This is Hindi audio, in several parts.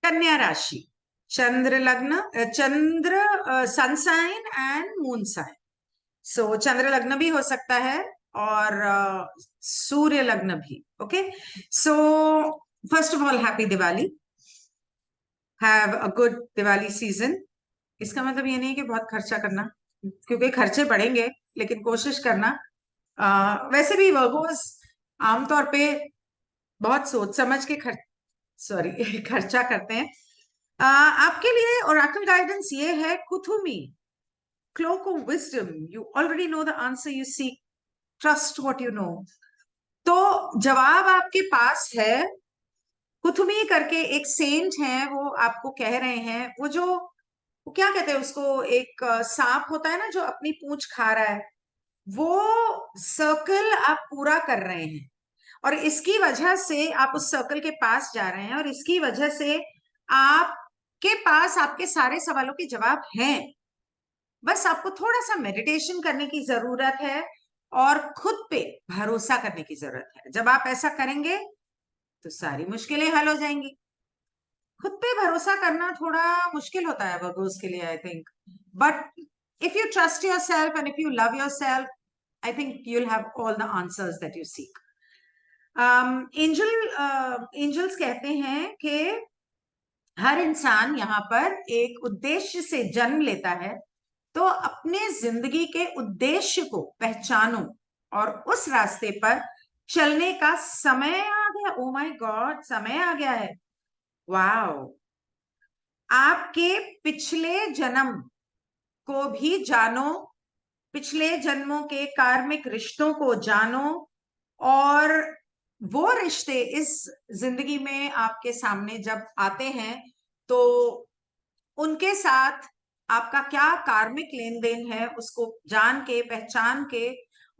कन्या राशि, चंद्र लग्न, चंद्र sun sign and moon sign. So चंद्र लग्न भी हो सकता है और सूर्य लग्न भी। Okay, so first of all happy Diwali, have a good Diwali season. इसका मतलब ये नहीं कि बहुत खर्चा करना, क्योंकि खर्चे बढ़ेंगे, लेकिन कोशिश करना। वैसे भी वर्गोस आमतौर पे बहुत सोच समझ के सॉरी खर्चा करते हैं। आपके लिए ओरेकल गाइडेंस ये है, Kuthumi, cloak of wisdom, you already know the answer you seek, trust what you know. तो जवाब आपके पास है। कुथुमी करके एक सेंट है, वो आपको कह रहे हैं, वो क्या कहते हैं उसको, एक सांप होता है ना जो अपनी पूंछ खा रहा है, वो सर्कल आप पूरा कर रहे हैं, और इसकी वजह से आप उस सर्कल के पास जा रहे हैं, और इसकी वजह से आपके पास आपके सारे सवालों के जवाब हैं। बस आपको थोड़ा सा मेडिटेशन करने की जरूरत है और खुद पे भरोसा करने की जरूरत है। जब आप ऐसा करेंगे तो सारी मुश्किलें हल हो जाएंगी। खुद पे भरोसा करना थोड़ा मुश्किल होता है वर्गोस के लिए, I think, but if you trust yourself and if you love yourself, I think you will have all the answers that you seek. Angels कहते हैं कि हर इंसान यहाँ पर एक उद्देश्य से जन्म लेता है, तो अपने जिंदगी के उद्देश्य को पहचानो और उस रास्ते पर चलने का समय आ गया। ओ माय गॉड, समय आ गया है। वाओ, आपके पिछले जन्म को भी जानो, पिछले जन्मों के कार्मिक रिश्तों को जानो, और वो रिश्ते इस जिंदगी में आपके सामने जब आते हैं तो उनके साथ आपका क्या कार्मिक लेन देन है, उसको जान के पहचान के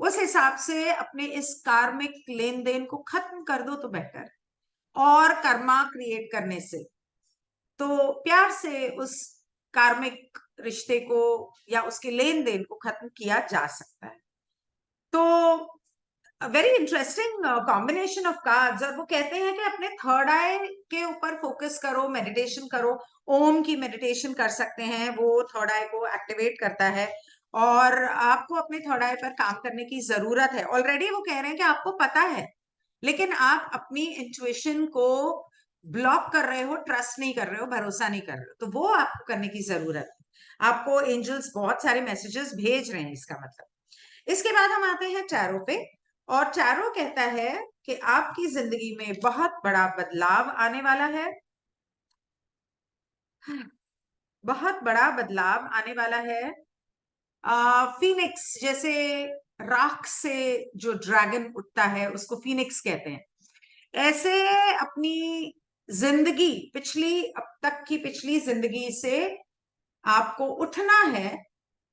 उस हिसाब से अपने इस कार्मिक लेन देन को खत्म कर दो तो बेहतर है। और कर्मा क्रिएट करने से तो प्यार से उस कार्मिक रिश्ते को या उसके लेन देन को खत्म किया जा सकता है। तो very interesting combination of cards. और वो कहते हैं कि अपने थर्ड आई के ऊपर फोकस करो, मेडिटेशन करो। ओम की मेडिटेशन कर सकते हैं, वो थर्ड आई को एक्टिवेट करता है, और आपको अपने थर्ड आई पर काम करने की जरूरत है। ऑलरेडी वो कह रहे हैं कि आपको पता है, लेकिन आप अपनी इंट्यूशन को ब्लॉक कर रहे हो, ट्रस्ट नहीं कर रहे हो, भरोसा नहीं कर रहे हो, तो वो आपको करने की जरूरत है। आपको एंजल्स बहुत सारे मैसेजेस भेज रहे हैं, इसका मतलब। इसके बाद हम आते हैं टैरो पे, और टैरो कहता है कि आपकी जिंदगी में बहुत बड़ा बदलाव आने वाला है, बहुत बड़ा बदलाव आने वाला है। फीनिक्स जैसे राख से जो ड्रैगन उठता है उसको फीनिक्स कहते हैं। ऐसे अपनी जिंदगी, पिछली अब तक की पिछली जिंदगी से आपको उठना है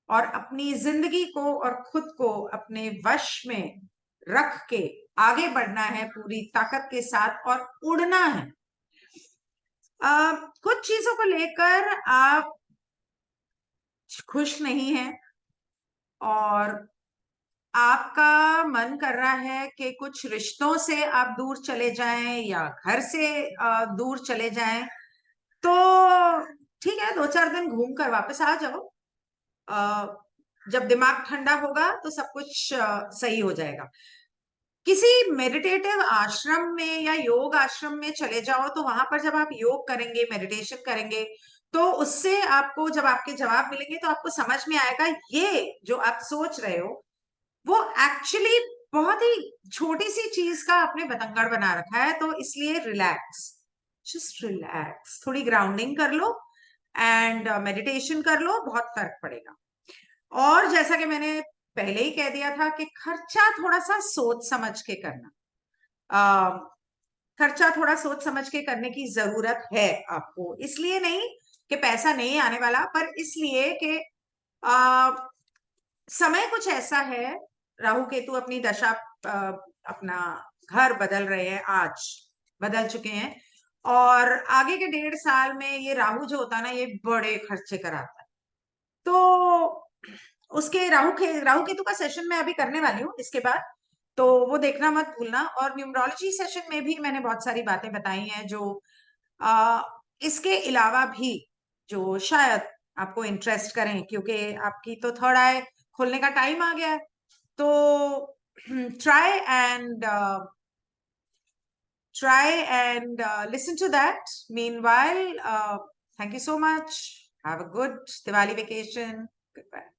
और अपनी जिंदगी को और खुद को अपने वश में रख के आगे बढ़ना है पूरी ताकत के साथ, और उड़ना है। कुछ चीजों को लेकर आप खुश नहीं हैं, और आपका मन कर रहा है कि कुछ रिश्तों से आप दूर चले जाएं या घर से दूर चले जाएं। तो ठीक है, 2-4 दिन घूम कर वापस आ जाओ। अ, जब दिमाग ठंडा होगा तो सब कुछ सही हो जाएगा। किसी मेडिटेटिव आश्रम में या योग आश्रम में चले जाओ, तो वहां पर जब आप योग करेंगे, मेडिटेशन करेंगे, तो उससे आपको जब आपके जवाब मिलेंगे तो आपको समझ में आएगा ये जो आप सोच रहे हो वो एक्चुअली बहुत ही छोटी सी चीज का आपने बतंगड़ बना रखा है। तो इसलिए रिलैक्स, जस्ट रिलैक्स, थोड़ी ग्राउंडिंग कर लो एंड मेडिटेशन कर लो, बहुत फर्क पड़ेगा। और जैसा कि मैंने पहले ही कह दिया था कि खर्चा थोड़ा सा सोच समझ के करना। आ, खर्चा थोड़ा सोच समझ के करने की जरूरत है आपको, इसलिए नहीं कि पैसा नहीं आने वाला, पर इसलिए कि आ, समय कुछ ऐसा है, राहु केतु अपनी दशा, अपना घर बदल रहे हैं, आज बदल चुके हैं, और आगे के 1.5 साल में ये राहु जो होता है ना, ये बड़े खर्चे कराता है। तो उसके राहु केतु का सेशन मैं अभी करने वाली हूँ इसके बाद, तो वो देखना मत भूलना। और न्यूमरोलॉजी सेशन में भी मैंने बहुत सारी बातें बताई हैं जो इसके अलावा भी जो शायद आपको इंटरेस्ट करें, क्योंकि आपकी तो थर्ड आई खोलने का टाइम आ गया है, तो try and listen to that. Meanwhile, thank you so much. Have a good Diwali vacation. Goodbye.